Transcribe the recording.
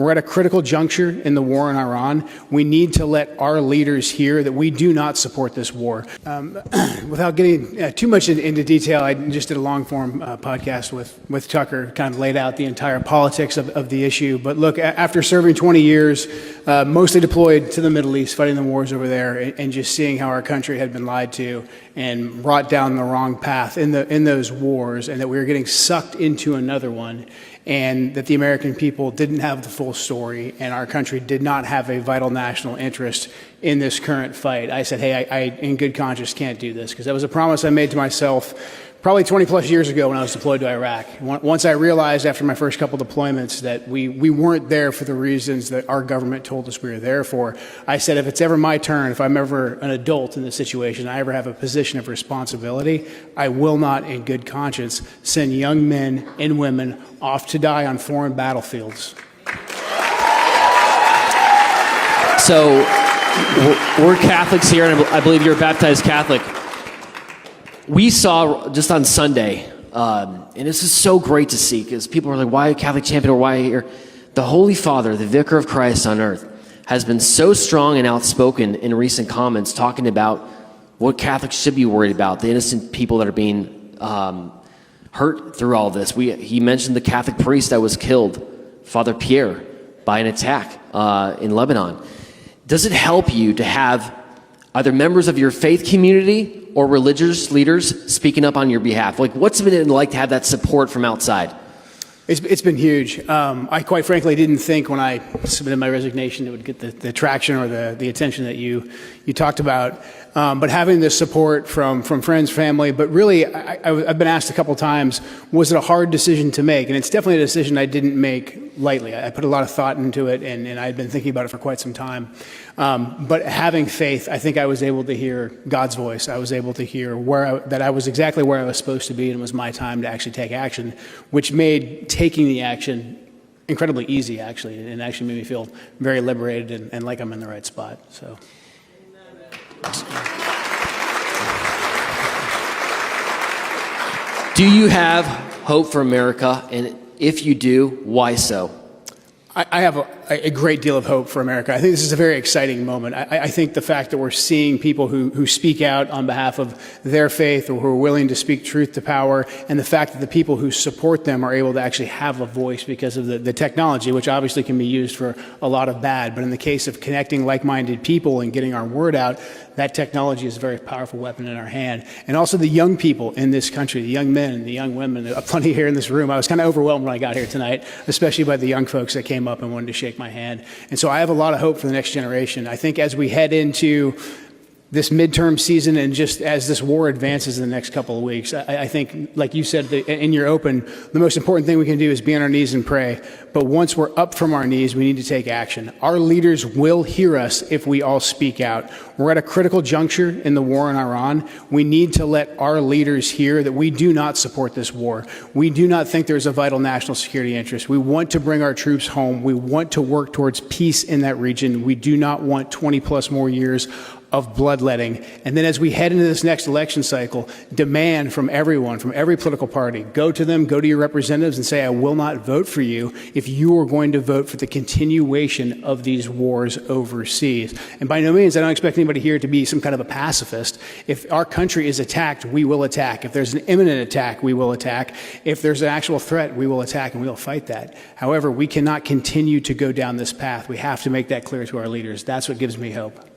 We're at a critical juncture in the war in Iran. We need to let our leaders hear that we do not support this war. Without getting too much into detail, I just did a long-form podcast with Tucker, kind of laid out the entire politics of the issue. But look, after serving 20 years, mostly deployed to the Middle East, fighting the wars over there, and just seeing how our country had been lied to and brought down the wrong path in those wars, and that we were getting sucked into another one, and that the American people didn't have the full story, and our country did not have a vital national interest in this current fight. I said, hey, I in good conscience can't do this, because that was a promise I made to myself probably 20 plus years ago when I was deployed to Iraq. Once I realized after my first couple deployments that we weren't there for the reasons that our government told us we were there for, I said, if it's ever my turn, if I'm ever an adult in this situation, I ever have a position of responsibility, I will not in good conscience send young men and women off to die on foreign battlefields. So we're Catholics here, and I believe you're a baptized Catholic. We saw just on Sunday, and this is so great to see, because people are like, why a Catholic champion, or why here? The Holy Father, the Vicar of Christ on earth, has been so strong and outspoken in recent comments talking about what Catholics should be worried about, the innocent people that are being hurt through all this. He mentioned the Catholic priest that was killed, Father Pierre, by an attack in Lebanon. Does it help you to have either members of your faith community or religious leaders speaking up on your behalf? Like, what's it been like to have that support from outside? It's been huge. I quite frankly didn't think when I submitted my resignation it would get the traction or the attention that you talked about. But having this support from friends, family, but really I've been asked a couple times, was it a hard decision to make? And it's definitely a decision I didn't make lightly. I put a lot of thought into it, and I'd been thinking about it for quite some time. But having faith, I think I was able to hear God's voice. I was able to hear that I was exactly where I was supposed to be, and it was my time to actually take action, which made taking the action incredibly easy, actually, and actually made me feel very liberated and like I'm in the right spot. So. Do you have hope for America? And if you do, why so? I have a great deal of hope for America. I think this is a very exciting moment. I think the fact that we're seeing people who speak out on behalf of their faith, or who are willing to speak truth to power, and the fact that the people who support them are able to actually have a voice because of the technology, which obviously can be used for a lot of bad. But in the case of connecting like-minded people and getting our word out, that technology is a very powerful weapon in our hand. And also the young people in this country, the young men and the young women, plenty here in this room. I was kind of overwhelmed when I got here tonight, especially by the young folks that came up and wanted to shake my hand. And so I have a lot of hope for the next generation. I think as we head into this midterm season, and just as this war advances in the next couple of weeks, I think, like you said in your open, the most important thing we can do is be on our knees and pray. But once we're up from our knees, we need to take action. Our leaders will hear us if we all speak out. We're at a critical juncture in the war in Iran. We need to let our leaders hear that we do not support this war. We do not think there's a vital national security interest. We want to bring our troops home. We want to work towards peace in that region. We do not want 20 plus more years of bloodletting. And then as we head into this next election cycle, demand from everyone, from every political party, go to them, go to your representatives and say, I will not vote for you if you are going to vote for the continuation of these wars overseas. And by no means, I don't expect anybody here to be some kind of a pacifist. If our country is attacked, we will attack. If there's an imminent attack, we will attack. If there's an actual threat, we will attack and we will fight that. However, we cannot continue to go down this path. We have to make that clear to our leaders. That's what gives me hope.